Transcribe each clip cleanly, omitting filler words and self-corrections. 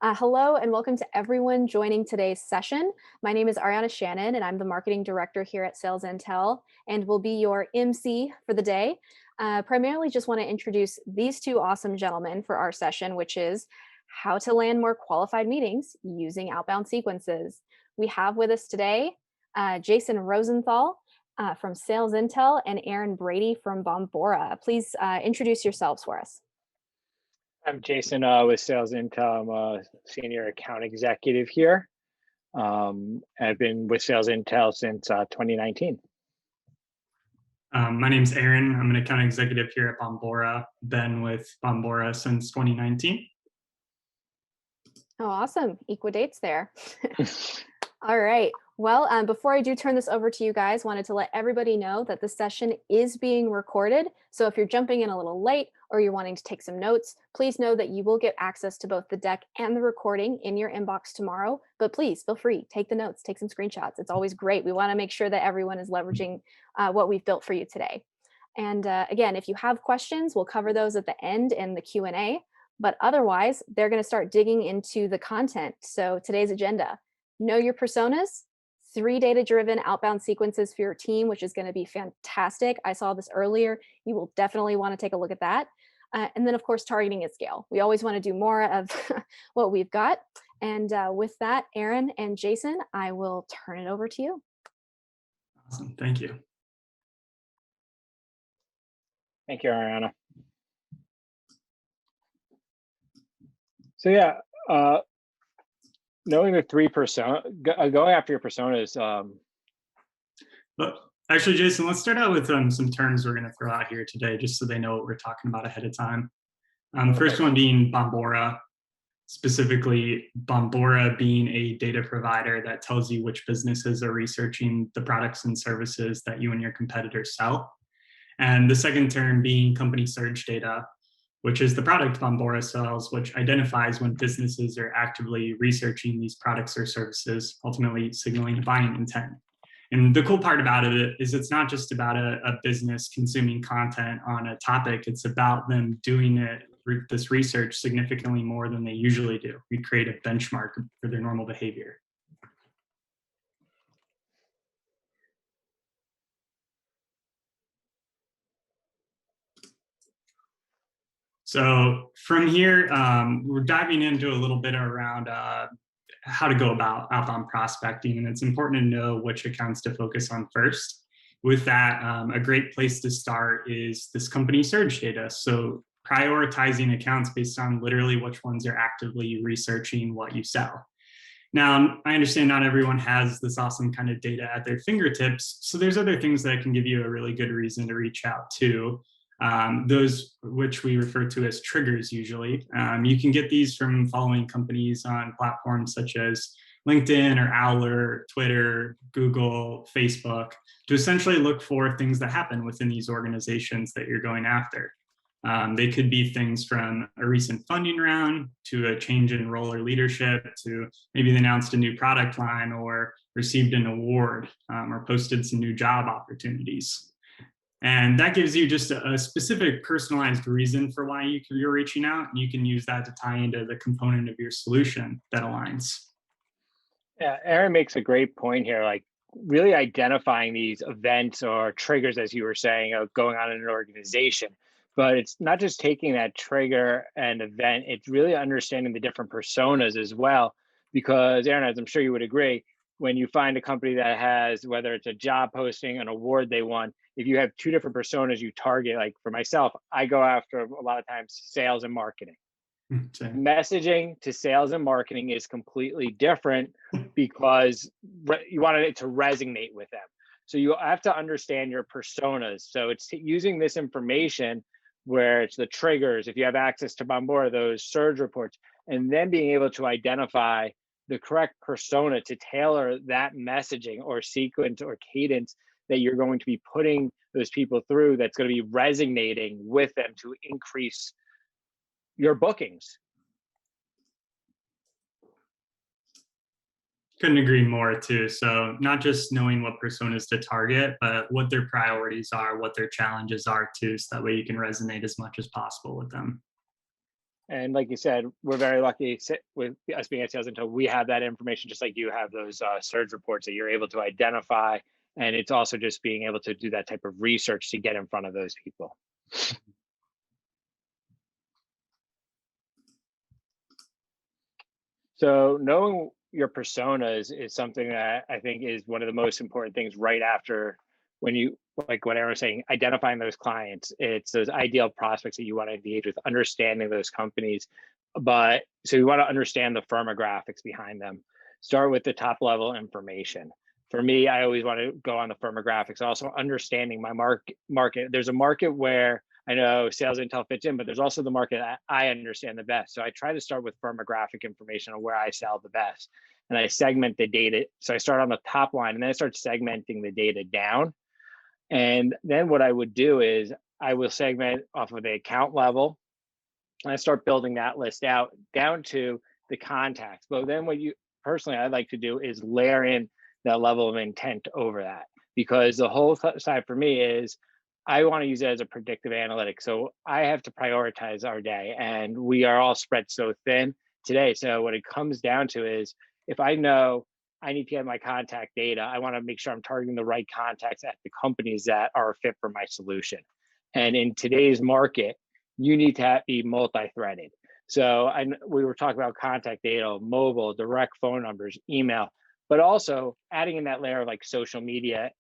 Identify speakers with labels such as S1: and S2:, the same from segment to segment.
S1: Hello and welcome to everyone joining today's session. My name is Ariana Shannon and I'm the Marketing Director here at Sales Intel and will be your MC for the day. Primarily just want to introduce these two awesome gentlemen for our session, which is how to land more qualified meetings using outbound sequences. We have with us today Jason Rosenthal from Sales Intel and Aaron Brady from Bombora. Please introduce yourselves for us.
S2: I'm Jason with Sales Intel. I'm a senior account executive here. I've been with Sales Intel since 2019.
S3: My name's Aaron. I'm an account executive here at Bombora. Been with Bombora since 2019.
S1: Oh, awesome. Equal dates there. All right. Well, before I do turn this over to you guys, wanted to let everybody know that the session is being recorded. So if you're jumping in a little late or you're wanting to take some notes, please know that you will get access to both the deck and the recording in your inbox tomorrow. But please feel free, take the notes, take some screenshots. It's always great. We want to make sure that everyone is leveraging what we've built for you today. And again, if you have questions, we'll cover those at the end in the Q&A. But otherwise, they're going to start digging into the content. So today's agenda: know your personas, 3 data-driven outbound sequences for your team, which is going to be fantastic. I saw this earlier. You will definitely want to take a look at that. And then, of course, targeting at scale. We always want to do more of what we've got. And with that, Aaron and Jason, I will turn it over to you.
S3: Awesome. Thank you.
S2: Thank you, Ariana. So yeah, knowing the 3 persona, going after your personas.
S3: But actually, Jason, let's start out with some terms we're going to throw out here today, just so they know what we're talking about ahead of time. First one being Bombora, specifically Bombora being a data provider that tells you which businesses are researching the products and services that you and your competitors sell. And the second term being company surge data, which is the product Bombora sells, which identifies when businesses are actively researching these products or services, ultimately signaling a buying intent. And the cool part about it is it's not just about a business consuming content on a topic, it's about them doing this research significantly more than they usually do. We create a benchmark for their normal behavior. So from here, we're diving into a little bit around how to go about outbound prospecting, and it's important to know which accounts to focus on first. With that, a great place to start is this company surge data. So prioritizing accounts based on literally which ones are actively researching what you sell. Now, I understand not everyone has this awesome kind of data at their fingertips, so there's other things that can give you a really good reason to reach out to. Those which we refer to as triggers usually. You can get these from following companies on platforms such as LinkedIn or Owler, Twitter, Google, Facebook, to essentially look for things that happen within these organizations that you're going after. They could be things from a recent funding round to a change in role or leadership to maybe they announced a new product line or received an award or posted some new job opportunities. And that gives you just a specific personalized reason for why you're reaching out. And you can use that to tie into the component of your solution that aligns.
S2: Yeah, Aaron makes a great point here, like really identifying these events or triggers, as you were saying, of going on in an organization. But it's not just taking that trigger and event, it's really understanding the different personas as well. Because Aaron, as I'm sure you would agree, when you find a company that has, whether it's a job posting, an award they won, if you have 2 different personas you target, like for myself, I go after a lot of times sales and marketing. Messaging to sales and marketing is completely different because you want it to resonate with them. So you have to understand your personas. So it's using this information where it's the triggers, if you have access to Bombora, those surge reports, and then being able to identify the correct persona to tailor that messaging or sequence or cadence that you're going to be putting those people through that's going to be resonating with them to increase your bookings.
S3: Couldn't agree more too. So not just knowing what personas to target, but what their priorities are, what their challenges are too, so that way you can resonate as much as possible with them.
S2: And like you said, we're very lucky with us being at Sales Intel. We have that information, just like you have those surge reports that you're able to identify. And it's also just being able to do that type of research to get in front of those people. So knowing your personas is something that I think is one of the most important things right after when you, like what Aaron was saying, identifying those clients. It's those ideal prospects that you want to engage with, understanding those companies. But so you want to understand the firmographics behind them. Start with the top level information. For me, I always want to go on the firmographics, also understanding my market. There's a market where I know sales intel fits in, but there's also the market that I understand the best. So I try to start with firmographic information on where I sell the best. And I segment the data. So I start on the top line and then I start segmenting the data down. And then what I would do is I will segment off of the account level. And I start building that list out down to the contacts. But then what you personally I like to do is layer in that level of intent over that, because the whole side for me is I want to use it as a predictive analytic. So I have to prioritize our day, and we are all spread so thin today. So what it comes down to is if I know I need to get my contact data, I want to make sure I'm targeting the right contacts at the companies that are a fit for my solution. And in today's market, you need to be multi-threaded. So we were talking about contact data, mobile, direct phone numbers, email, but also adding in that layer of like social media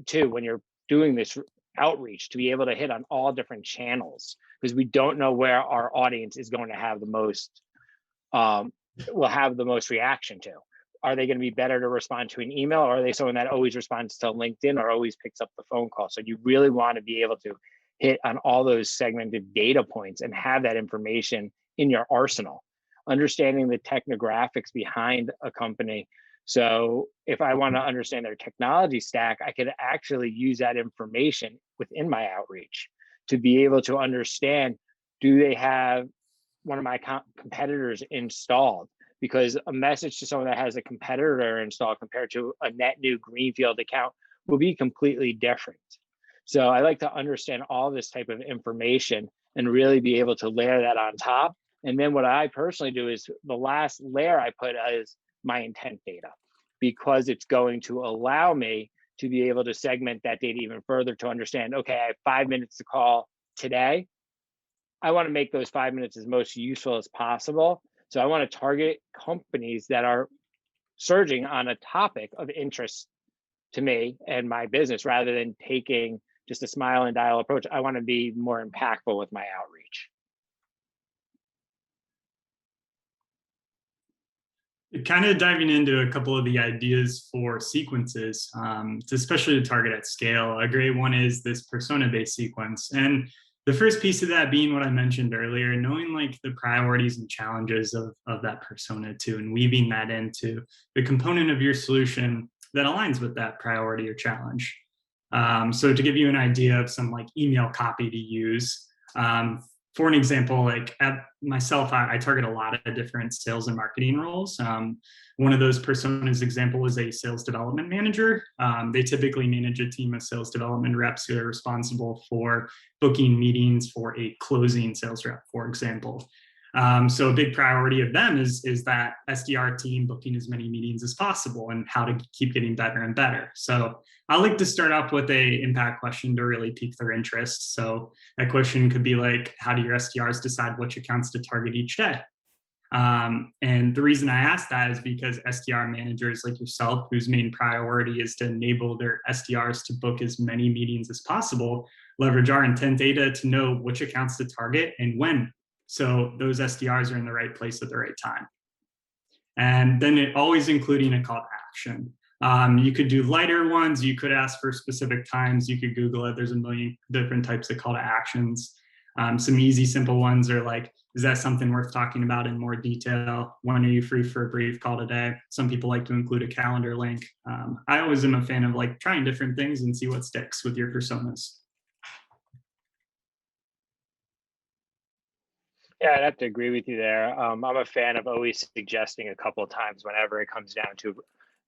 S2: too when you're doing this outreach, to be able to hit on all different channels, because we don't know where our audience is going to have the most will have the most reaction to. Are they going to be better to respond to an email, or are they someone that always responds to LinkedIn or always picks up the phone call? So you really want to be able to hit on all those segmented data points and have that information in your arsenal, understanding the technographics behind a company. So if I want to understand their technology stack, I could actually use that information within my outreach to be able to understand, do they have one of my competitors installed? Because a message to someone that has a competitor installed compared to a net new greenfield account will be completely different. So I like to understand all this type of information and really be able to layer that on top. And then what I personally do is the last layer I put is my intent data, because it's going to allow me to be able to segment that data even further to understand, okay, I have 5 minutes to call today. I want to make those 5 minutes as most useful as possible. So I want to target companies that are surging on a topic of interest to me and my business, rather than taking just a smile and dial approach. I want to be more impactful with my outreach.
S3: Kind of diving into a couple of the ideas for sequences, especially to target at scale. A great one is this persona-based sequence. And the first piece of that being what I mentioned earlier, knowing like the priorities and challenges of that persona too, and weaving that into the component of your solution that aligns with that priority or challenge. So to give you an idea of some like email copy to use, for an example, like at myself, I target a lot of different sales and marketing roles. One of those personas example is a sales development manager. They typically manage a team of sales development reps who are responsible for booking meetings for a closing sales rep, for example. So a big priority of them is that SDR team booking as many meetings as possible and how to keep getting better and better. So I like to start off with a impact question to really pique their interest. So that question could be like, how do your SDRs decide which accounts to target each day? And the reason I ask that is because SDR managers like yourself, whose main priority is to enable their SDRs to book as many meetings as possible, leverage our intent data to know which accounts to target and when. So those SDRs are in the right place at the right time. And then always including a call to action. You could do lighter ones. You could ask for specific times. You could Google it. There's a million different types of call to actions. Some easy, simple ones are like, is that something worth talking about in more detail? When are you free for a brief call today? Some people like to include a calendar link. I always am a fan of like trying different things and see what sticks with your personas.
S2: Yeah, I'd have to agree with you there. I'm a fan of always suggesting a couple of times whenever it comes down to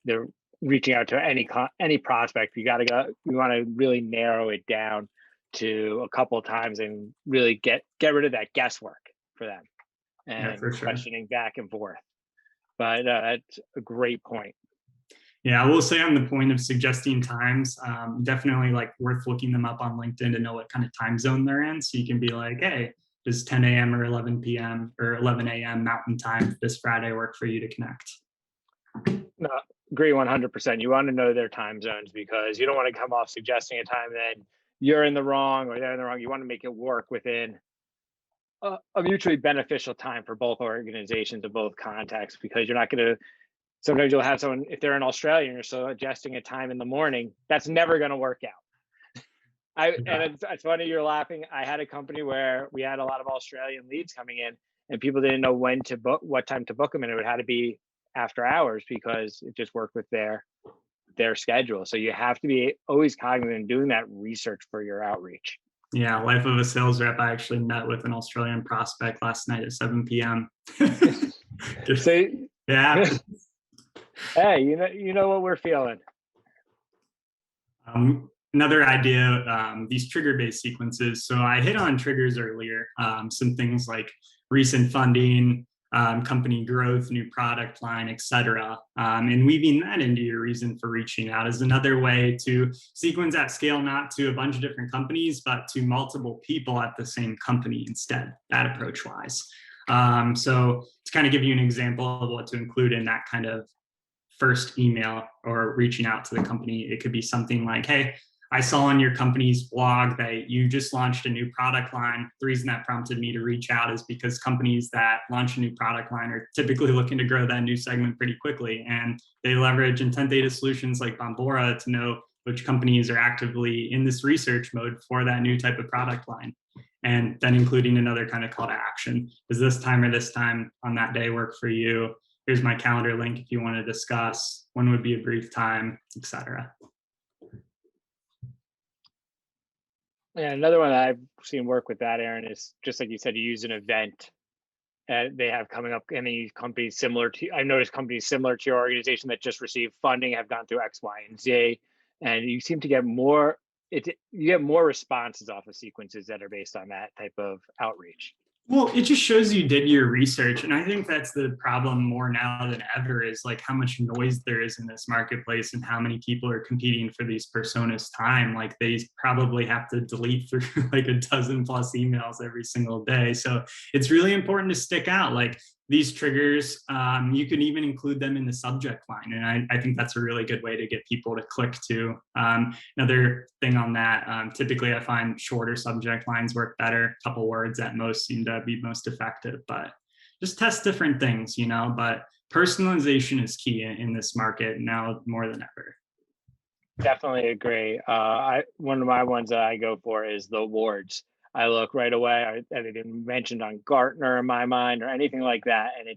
S2: the reaching out to any prospect. You want to really narrow it down to a couple of times and really get rid of that guesswork for them. and
S3: for sure.
S2: questioning back and forth. But that's a great point.
S3: Yeah, I will say on the point of suggesting times, definitely like worth looking them up on LinkedIn to know what kind of time zone they're in. So you can be like, hey, does 10 a.m. or 11 p.m. or 11 a.m. Mountain Time this Friday work for you to connect?
S2: No, agree 100%. You want to know their time zones because you don't want to come off suggesting a time that you're in the wrong or they're in the wrong. You want to make it work within a mutually beneficial time for both organizations of both contexts, because you're not going to, sometimes you'll have someone, if they're in Australia and you're suggesting a time in the morning, that's never going to work out. And it's funny you're laughing. I had a company where we had a lot of Australian leads coming in and people didn't know when to book, what time to book them. And it would have to be after hours because it just worked with their schedule. So you have to be always cognizant and doing that research for your outreach.
S3: Yeah, life of a sales rep. I actually met with an Australian prospect last night at 7 p.m.
S2: So,
S3: yeah.
S2: Hey, you know what we're feeling.
S3: Another idea, these trigger-based sequences. So I hit on triggers earlier, some things like recent funding, company growth, new product line, etc. And weaving that into your reason for reaching out is another way to sequence at scale, not to a bunch of different companies, but to multiple people at the same company instead, that approach-wise. So to kind of give you an example of what to include in that kind of first email or reaching out to the company, it could be something like, hey, I saw on your company's blog that you just launched a new product line. The reason that prompted me to reach out is because companies that launch a new product line are typically looking to grow that new segment pretty quickly. And they leverage intent data solutions like Bombora to know which companies are actively in this research mode for that new type of product line. And then including another kind of call to action. Does this time or this time on that day work for you? Here's my calendar link if you want to discuss. When would be a brief time, etc.
S2: Yeah, another one that I've seen work with that, Aaron, is just like you said, you use an event they have coming up, and these companies similar to, I've noticed companies similar to your organization that just received funding have gone through X, Y, and Z, and you seem to get more, you get more responses off of sequences that are based on that type of outreach.
S3: Well, it just shows you did your research. And I think that's the problem more now than ever is like how much noise there is in this marketplace and how many people are competing for these personas time. Like they probably have to delete through like a dozen plus emails every single day. So it's really important to stick out. Like these triggers, you can even include them in the subject line. And I think that's a really good way to get people to click to. Another thing on that, typically I find shorter subject lines work better. A couple words at most seem to be most effective, but just test different things, but personalization is key in this market now more than ever.
S2: Definitely agree. One of my ones that I go for is the awards. I look right away. Have they been mentioned on Gartner in my mind or anything like that? And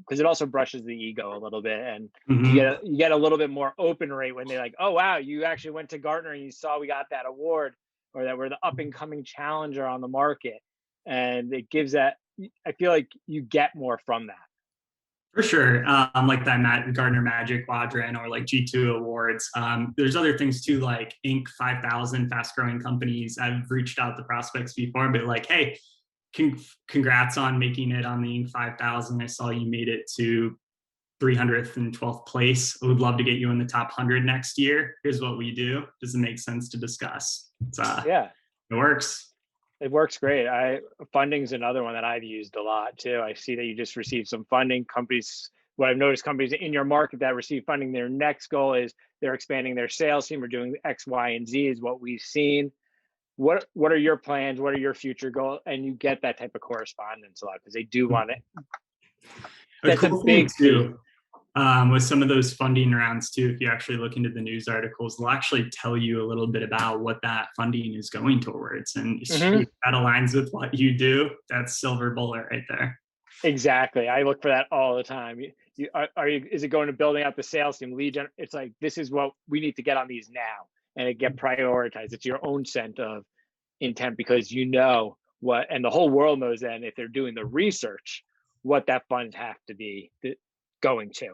S2: because it also brushes the ego a little bit, and you get a little bit more open rate when they're like, oh wow, you actually went to Gartner and you saw we got that award, or that we're the up and coming challenger on the market, and it gives that. I feel like you get more from that.
S3: For sure, like that Gartner Magic Quadrant or like G2 awards. There's other things too, like Inc. 5000 fast growing companies. I've reached out to prospects before, but like, hey, congrats on making it on the Inc. 5000. I saw you made it to 312th place. I would love to get you in the top 100 next year. Here's what we do. Does it make sense to discuss?
S2: Yeah,
S3: it works.
S2: It works great. Funding is another one that I've used a lot too. I see that you just received some funding. Companies, what I've noticed, companies in your market that receive funding, their next goal is they're expanding their sales team or doing X, Y, and Z is what we've seen. What are your plans? What are your future goals? And you get that type of correspondence a lot because they do want it.
S3: That's a big too. With some of those funding rounds too, if you actually look into the news articles, they'll actually tell you a little bit about what that funding is going towards. And that aligns with what you do. That's silver bullet right there.
S2: Exactly. I look for that all the time. Is it going to building out the sales team, lead gen? It's like, this is what we need to get on these now, and it get prioritized. It's your own sense of intent because you know what, and the whole world knows then if they're doing the research, what that fund have to be going to.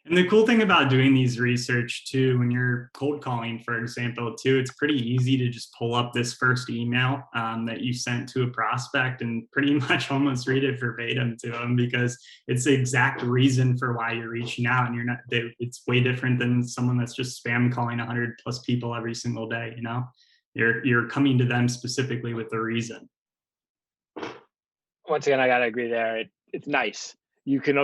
S3: And the cool thing about doing these research too, when you're cold calling, for example, too, it's pretty easy to just pull up this first email that you sent to a prospect and pretty much almost read it verbatim to them, because it's the exact reason for why you're reaching out. And it's way different than someone that's just spam calling 100 plus people every single day. You know, you're coming to them specifically with a reason.
S2: Once again, I gotta agree there. It's nice. You can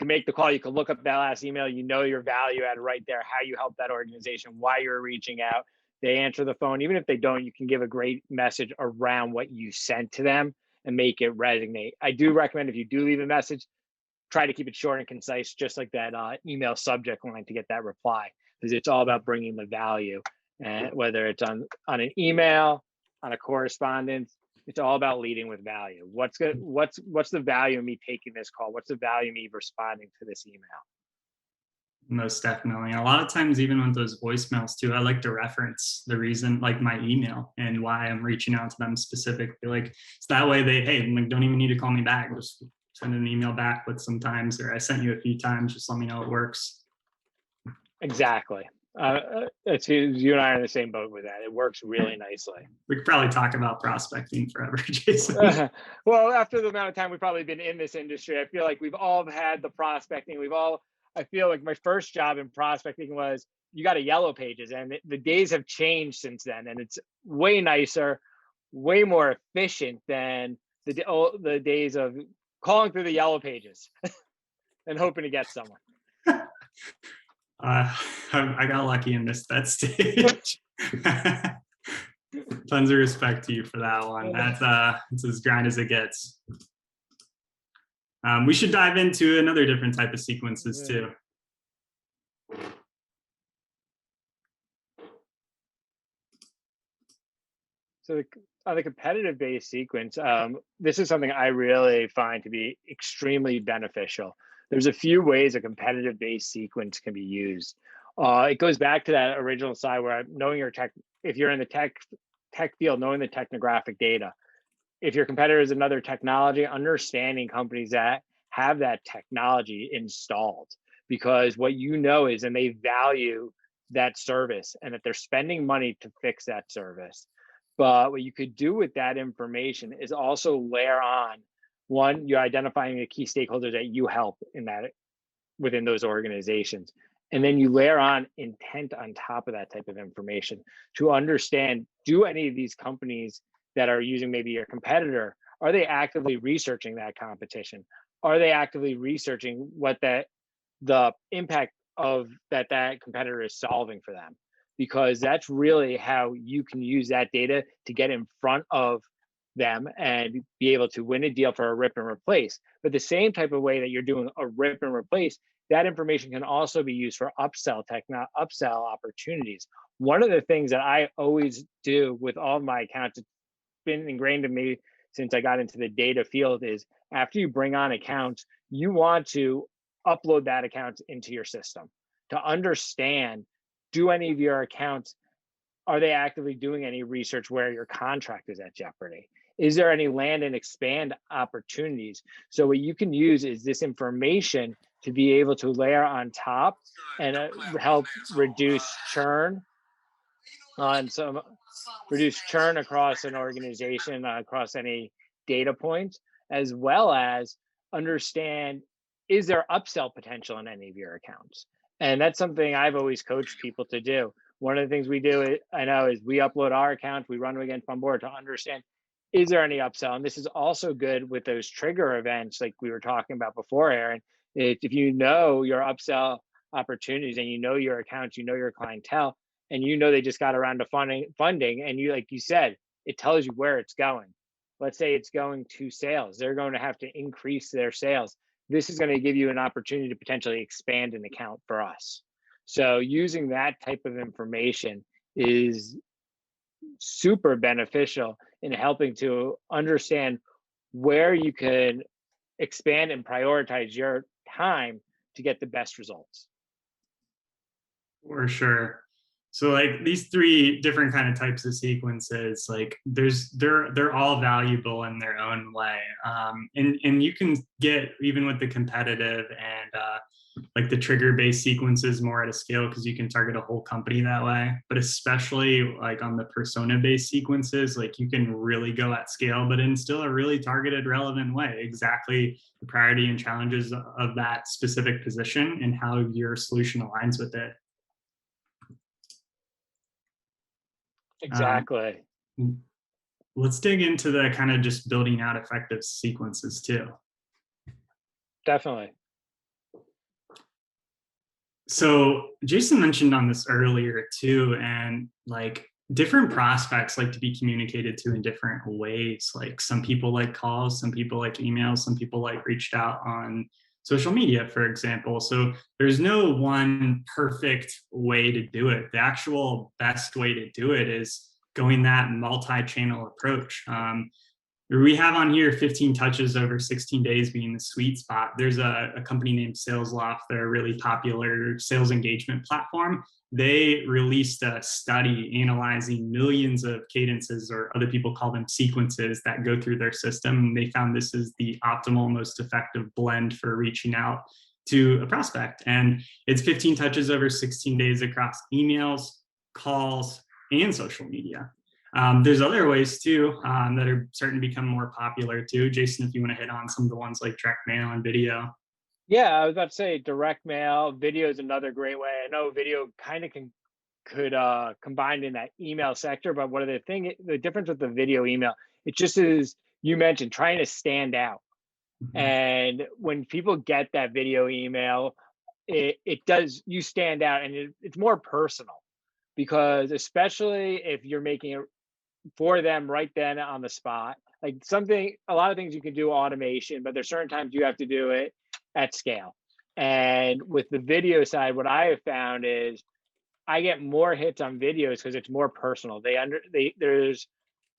S2: make the call, you can look up that last email, you know your value add right there, how you help that organization, why you're reaching out. They answer the phone. Even if they don't, you can give a great message around what you sent to them and make it resonate. I do recommend, if you do leave a message, try to keep it short and concise, just like that email subject line, to get that reply, because it's all about bringing the value. And whether it's on an email, on a correspondence, it's all about leading with value. What's good? What's the value of me taking this call? What's the value of me responding to this email?
S3: Most definitely. A lot of times, even with those voicemails too, I like to reference the reason, like my email and why I'm reaching out to them specifically. Like, so that way don't even need to call me back. Just send an email back with sometimes, or I sent you a few times, just let me know it works.
S2: Exactly. It's you and I are in the same boat with that. It works really nicely.
S3: We could probably talk about prospecting forever, Jason.
S2: Well, after the amount of time we've probably been in this industry, I feel like we've all had the prospecting. I feel like my first job in prospecting was, you got a yellow pages, and the days have changed since then, and it's way nicer, way more efficient than the days of calling through the yellow pages and hoping to get someone.
S3: I got lucky and missed that stage. Tons of respect to you for that one. It's as grind as it gets. We should dive into another different type of sequences too.
S2: So on the competitive based sequence, this is something I really find to be extremely beneficial. There's a few ways a competitive based sequence can be used. It goes back to that original side where knowing your tech, if you're in the tech field, knowing the technographic data. If your competitor is another technology, understanding companies that have that technology installed, because what you know is, and they value that service and that they're spending money to fix that service. But what you could do with that information is also layer on, one, you're identifying the key stakeholders that you help within those organizations. And then you layer on intent on top of that type of information to understand, do any of these companies that are using maybe your competitor, are they actively researching that competition? Are they actively researching what the impact of that competitor is solving for them? Because that's really how you can use that data to get in front of them and be able to win a deal for a rip and replace. But the same type of way that you're doing a rip and replace, that information can also be used for upsell opportunities. One of the things that I always do with all of my accounts, it's been ingrained in me since I got into the data field, is after you bring on accounts, you want to upload that account into your system to understand, do any of your accounts, are they actively doing any research where your contract is at jeopardy? Is there any land and expand opportunities? So what you can use is this information to be able to layer on top and help reduce churn across an organization, across any data points, as well as understand, is there upsell potential in any of your accounts? And that's something I've always coached people to do. One of the things we do, I know, is we upload our accounts, we run them against on board to understand, is there any upsell? And this is also good with those trigger events like we were talking about before, Aaron. If you know your upsell opportunities and you know your accounts, you know your clientele, and you know they just got around to funding, and you, like you said, it tells you where it's going. Let's say it's going to sales. They're going to have to increase their sales. This is going to give you an opportunity to potentially expand an account for us. So using that type of information is super beneficial in helping to understand where you can expand and prioritize your time to get the best results.
S3: For sure. So like these three different kind of types of sequences, like they're all valuable in their own way. And you can get, even with the competitive and like the trigger-based sequences more at a scale because you can target a whole company that way. But especially like on the persona-based sequences, like you can really go at scale, but in still a really targeted, relevant way. Exactly the priority and challenges of that specific position and how your solution aligns with it.
S2: Exactly.
S3: Let's dig into the kind of just building out effective sequences too.
S2: Definitely.
S3: So Jason mentioned on this earlier too, and like different prospects like to be communicated to in different ways. Like some people like calls, some people like emails, some people like reached out on social media, for example. So there's no one perfect way to do it. The actual best way to do it is going that multi-channel approach. We have on here 15 touches over 16 days being the sweet spot. There's a company named SalesLoft. They're a really popular sales engagement platform. They released a study analyzing millions of cadences, or other people call them sequences, that go through their system. They found this is the optimal, most effective blend for reaching out to a prospect. And it's 15 touches over 16 days across emails, calls, and social media. There's other ways too that are starting to become more popular too. Jason, if you want to hit on some of the ones like direct mail and video.
S2: Yeah, I was about to say direct mail. Video is another great way. I know video kind of could combine in that email sector, but what are the difference with the video email? It just is, you mentioned, trying to stand out. And when people get that video email, it does, you stand out, and it's more personal, because especially if you're making it for them right then on the spot, like a lot of things you can do automation, but there's certain times you have to do it at scale. And with the video side, what I have found is I get more hits on videos because it's more personal. They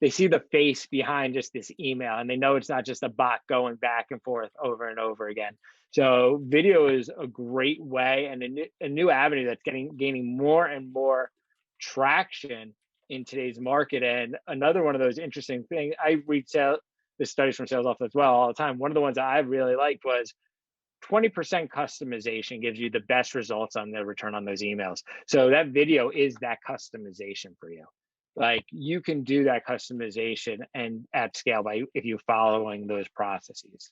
S2: see the face behind just this email, and they know it's not just a bot going back and forth over and over again. So video is a great way, and a new avenue that's gaining more and more traction in today's market. And another one of those interesting things, I read the studies from SalesLoft as well all the time. One of the ones that I really liked was 20% customization gives you the best results on the return on those emails. So that video is that customization for you. Like, you can do that customization and at scale if you're following those processes.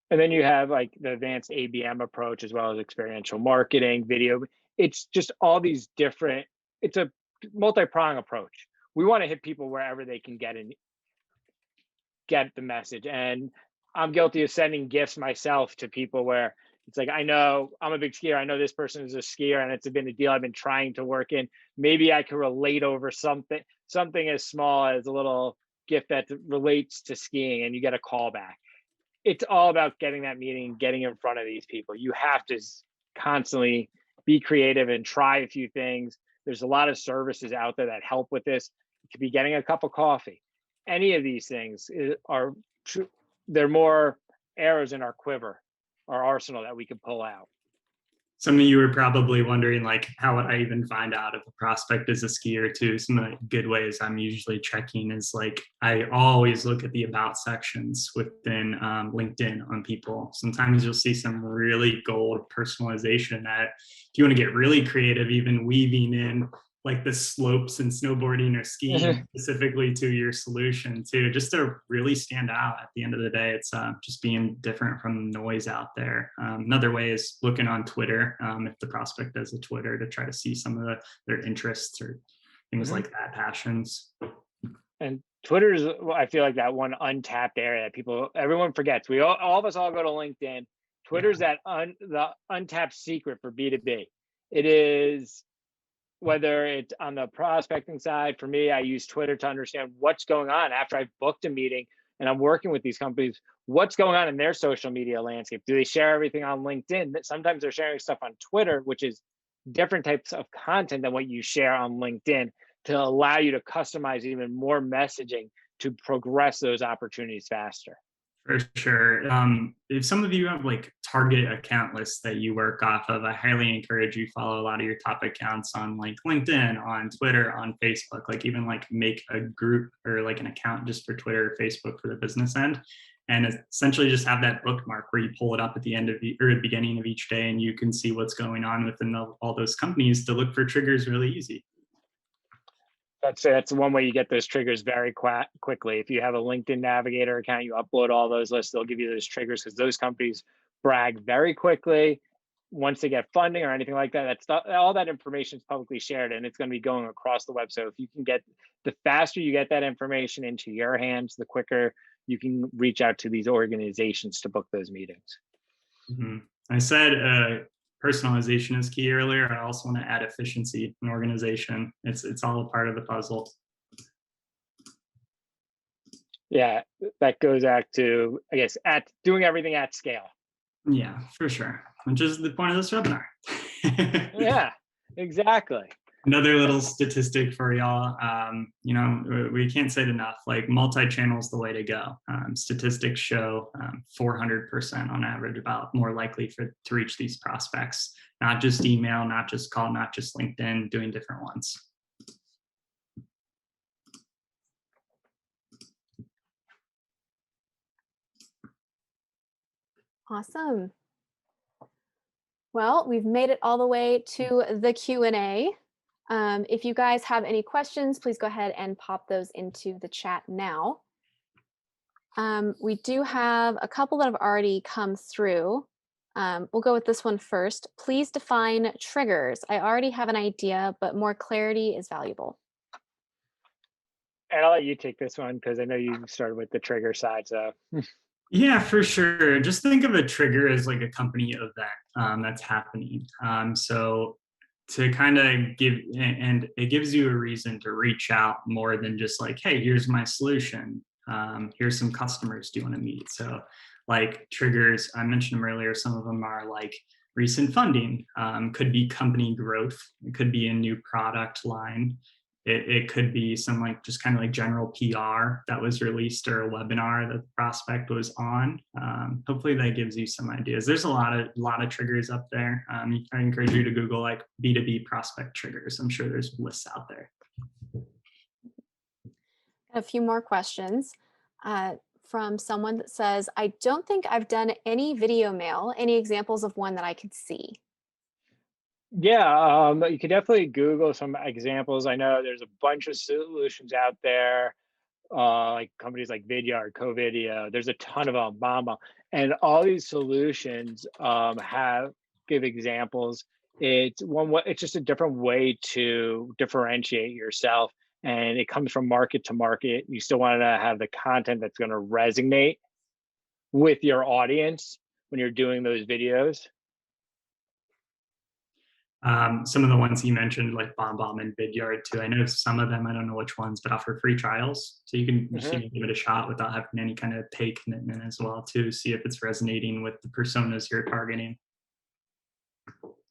S2: And then you have like the advanced ABM approach, as well as experiential marketing, video. It's just all these different, it's a multi-pronged approach. We want to hit people wherever they can get the message. And I'm guilty of sending gifts myself to people where it's like, I know I'm a big skier. I know this person is a skier, and it's been a deal I've been trying to work in. Maybe I can relate over something as small as a little gift that relates to skiing, and you get a call back. It's all about getting that meeting, getting in front of these people. You have to constantly be creative and try a few things. There's a lot of services out there that help with this. It could be getting a cup of coffee. Any of these things they're more arrows in our quiver, our arsenal, that we can pull out.
S3: Some of you are probably wondering, like, how would I even find out if a prospect is a skier too? Some of the good ways I'm usually checking is, like, I always look at the about sections within LinkedIn on people. Sometimes you'll see some really gold personalization that, if you want to get really creative, even weaving in like the slopes and snowboarding or skiing specifically to your solution too, just to really stand out. At the end of the day, it's just being different from the noise out there. Another way is looking on Twitter, if the prospect does a Twitter, to try to see some of their interests or things like that, passions. And
S2: Twitter is, I feel like, that one untapped area that everyone forgets. All of us all go to LinkedIn. Twitter's the untapped secret for B2B. It is, whether it's on the prospecting side, for me, I use Twitter to understand what's going on after I've booked a meeting and I'm working with these companies. What's going on in their social media landscape? Do they share everything on LinkedIn? Sometimes they're sharing stuff on Twitter, which is different types of content than what you share on LinkedIn, to allow you to customize even more messaging to progress those opportunities faster.
S3: For sure. If some of you have like target account lists that you work off of, I highly encourage you follow a lot of your top accounts on like LinkedIn, on Twitter, on Facebook. Like even like make a group or like an account just for Twitter or Facebook for the business end, and essentially just have that bookmark where you pull it up at the end of or the beginning of each day, and you can see what's going on within all those companies to look for triggers really easy.
S2: That's one way you get those triggers very quickly. If you have a LinkedIn Navigator account, you upload all those lists, they'll give you those triggers because those companies brag very quickly. Once they get funding or anything like that, all that information is publicly shared and it's going to be going across the web. So if you can the faster you get that information into your hands, the quicker you can reach out to these organizations to book those meetings.
S3: Mm-hmm. I said personalization is key earlier. I also want to add efficiency in organization. It's all a part of the puzzle.
S2: Yeah, that goes back to, I guess, doing everything at scale.
S3: Yeah, for sure. Which is the point of this webinar.
S2: Yeah, exactly.
S3: Another little statistic for y'all, we can't say it enough, like multi-channel is the way to go. Statistics show 400% on average about more likely to reach these prospects, not just email, not just call, not just LinkedIn, doing different ones.
S1: Awesome. Well, we've made it all the way to the Q&A. If you guys have any questions, please go ahead and pop those into the chat now. We do have a couple that have already come through. We'll go with this one first. Please define triggers. I already have an idea, but more clarity is valuable.
S2: And I'll let you take this one because I know you started with the trigger side. So
S3: yeah, for sure. Just think of a trigger as like a company event that's happening. So to kind of and it gives you a reason to reach out more than just like, hey, here's my solution. Here's some customers do you want to meet. So like triggers, I mentioned them earlier, some of them are like recent funding, could be company growth, it could be a new product line. It could be some like just kind of like general PR that was released or a webinar that the prospect was on. Hopefully that gives you some ideas. There's a lot of triggers up there. I encourage you to Google like B2B prospect triggers. I'm sure there's lists out there.
S1: A few more questions from someone that says, I don't think I've done any video mail. Any examples of one that I could see?
S2: Yeah, you could definitely Google some examples. I know there's a bunch of solutions out there, like companies like Vidyard, CoVideo. There's a ton of them, Mama, and all these solutions give examples. It's it's just a different way to differentiate yourself, and it comes from market to market. You still want to have the content that's going to resonate with your audience when you're doing those videos.
S3: Some of the ones you mentioned, like BombBomb and Vidyard too. I know some of them, I don't know which ones, but offer free trials. So you can just give it a shot without having any kind of pay commitment as well to see if it's resonating with the personas you're targeting.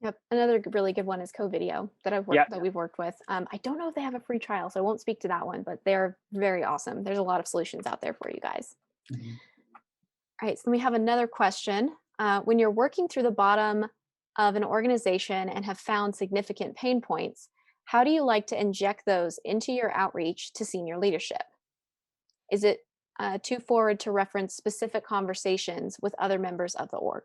S1: Yep. Another really good one is CoVideo that we've worked with. I don't know if they have a free trial, so I won't speak to that one, but they're very awesome. There's a lot of solutions out there for you guys. Mm-hmm. All right, so we have another question. When you're working through the bottom of an organization and have found significant pain points, how do you like to inject those into your outreach to senior leadership? Is it too forward to reference specific conversations with other members of the org?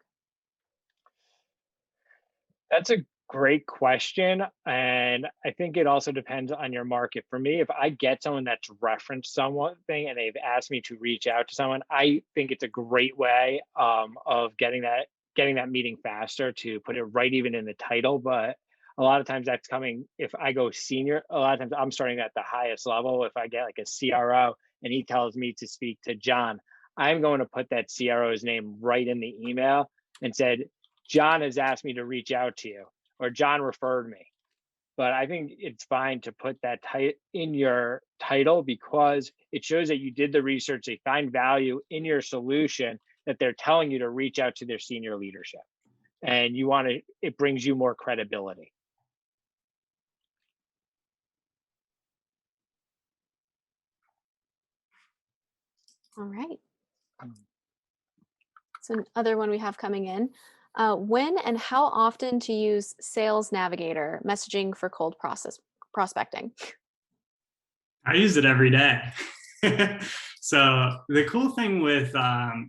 S2: That's a great question. And I think it also depends on your market. For me, if I get someone that's referenced something and they've asked me to reach out to someone, I think it's a great way of getting that meeting faster, to put it right even in the title. But a lot of times that's coming, if I go senior, a lot of times I'm starting at the highest level. If I get like a CRO and he tells me to speak to John, I'm going to put that CRO's name right in the email and said, John has asked me to reach out to you, or John referred me. But I think it's fine to put that in your title because it shows that you did the research, they find value in your solution, that they're telling you to reach out to their senior leadership. And it brings you more credibility.
S1: All right. So another one we have coming in. When and how often to use Sales Navigator messaging for cold process prospecting?
S3: I use it every day. So the cool thing with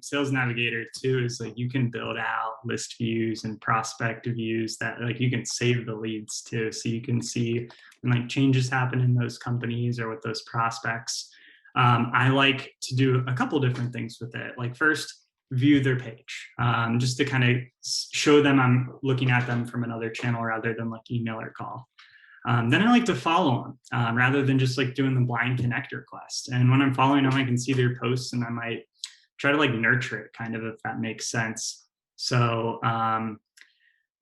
S3: Sales Navigator too is like you can build out list views and prospect views that like you can save the leads too, so you can see when like changes happen in those companies or with those prospects. I like to do a couple different things with it. Like first, view their page, just to kind of show them I'm looking at them from another channel rather than like email or call. Then I like to follow them rather than just like doing the blind connect request. And when I'm following them, I can see their posts and I might try to like nurture it kind of, if that makes sense. So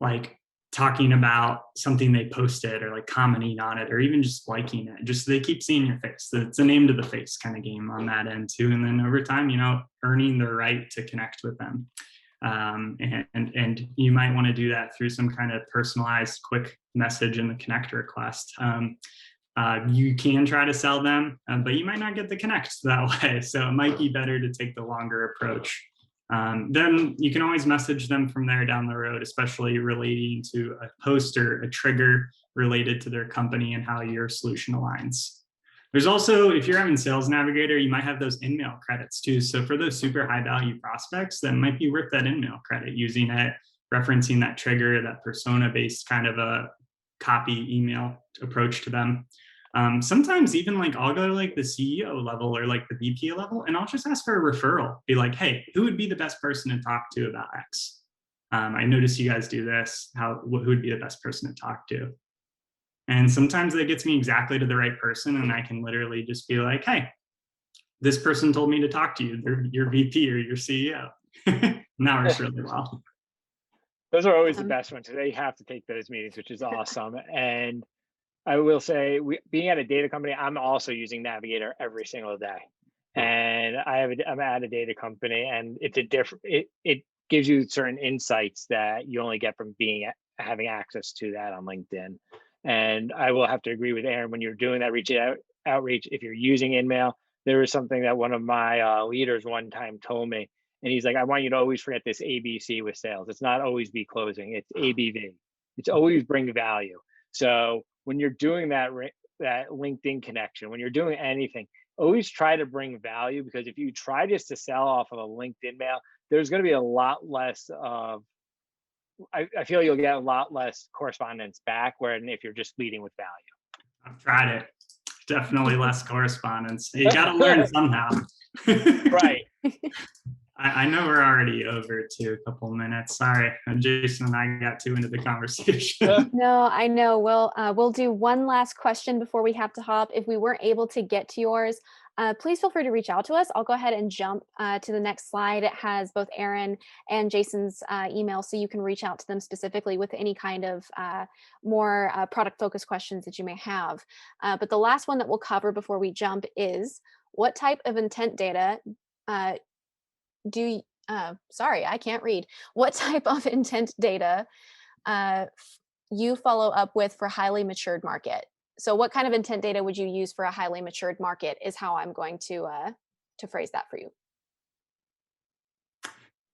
S3: like talking about something they posted or like commenting on it or even just liking it, just so they keep seeing your face. It's a name to the face kind of game on that end too. And then over time, earning the right to connect with them. And you might want to do that through some kind of personalized quick message in the connect request. You can try to sell them, but you might not get the connect that way. So it might be better to take the longer approach. Then you can always message them from there down the road, especially relating to a post or a trigger related to their company and how your solution aligns. There's also, if you're having Sales Navigator, you might have those in-mail credits too. So for those super high value prospects, that might be worth that in-mail credit, using it, referencing that trigger, that persona-based kind of a copy email approach to them. Sometimes even like I'll go to like the CEO level or like the VP level and I'll just ask for a referral. Be like, hey, who would be the best person to talk to about X? I noticed you guys do this. Who would be the best person to talk to? And sometimes that gets me exactly to the right person. And I can literally just be like, hey, this person told me to talk to you. They're your VP or your CEO. Now works really well.
S2: Those are always the best ones. They have to take those meetings, which is awesome. And I will say, being at a data company, I'm also using Navigator every single day. And I'm at a data company, and it's a different. It gives you certain insights that you only get from having access to that on LinkedIn. And I will have to agree with Aaron, when you're doing that outreach, if you're using InMail, there was something that one of my leaders one time told me, and he's like, I want you to always forget this ABC with sales. It's not always be closing, it's ABV. It's always bring value. So when you're doing that LinkedIn connection, when you're doing anything, always try to bring value, because if you try just to sell off of a LinkedIn mail, there's going to be a lot less of, I feel you'll get a lot less correspondence back, whereas if you're just leading with value.
S3: I've tried it. Definitely less correspondence. You got to learn somehow.
S2: Right.
S3: I know we're already over to a couple minutes. Sorry, Jason and I got too into the conversation.
S1: No, I know. We'll do one last question before we have to hop. If we weren't able to get to yours, please feel free to reach out to us. I'll go ahead and jump to the next slide. It has both Aaron and Jason's email, so you can reach out to them specifically with any kind of more product-focused questions that you may have. But the last one that we'll cover before we jump is, what type of intent data sorry, I can't read. What type of intent data you follow up with for highly matured market? So what kind of intent data would you use for a highly matured market is how I'm going to phrase that for you.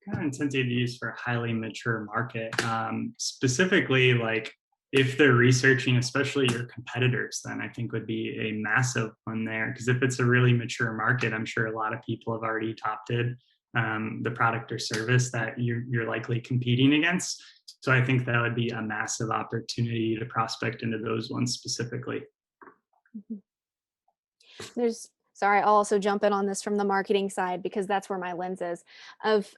S3: Kind of intent data use for a highly mature market. Specifically, like if they're researching, especially your competitors, then I think would be a massive one there. Because if it's a really mature market, I'm sure a lot of people have already adopted the product or service that you're likely competing against. So I think that would be a massive opportunity to prospect into those ones specifically.
S1: Sorry, I'll also jump in on this from the marketing side, because that's where my lens is.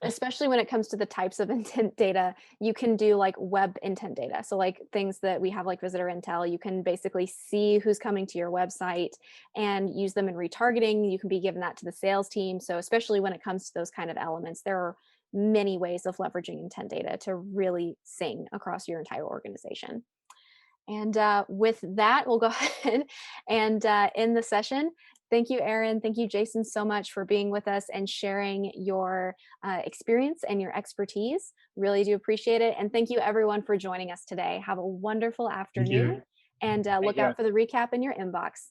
S1: Especially when it comes to the types of intent data, you can do like web intent data. So like things that we have like visitor intel, you can basically see who's coming to your website and use them in retargeting. You can be given that to the sales team. So especially when it comes to those kind of elements, there are many ways of leveraging intent data to really sing across your entire organization. And with that, we'll go ahead and end the session. Thank you, Aaron. Thank you, Jason, so much for being with us and sharing your experience and your expertise. Really do appreciate it. And thank you, everyone, for joining us today. Have a wonderful afternoon, and look out for the recap in your inbox.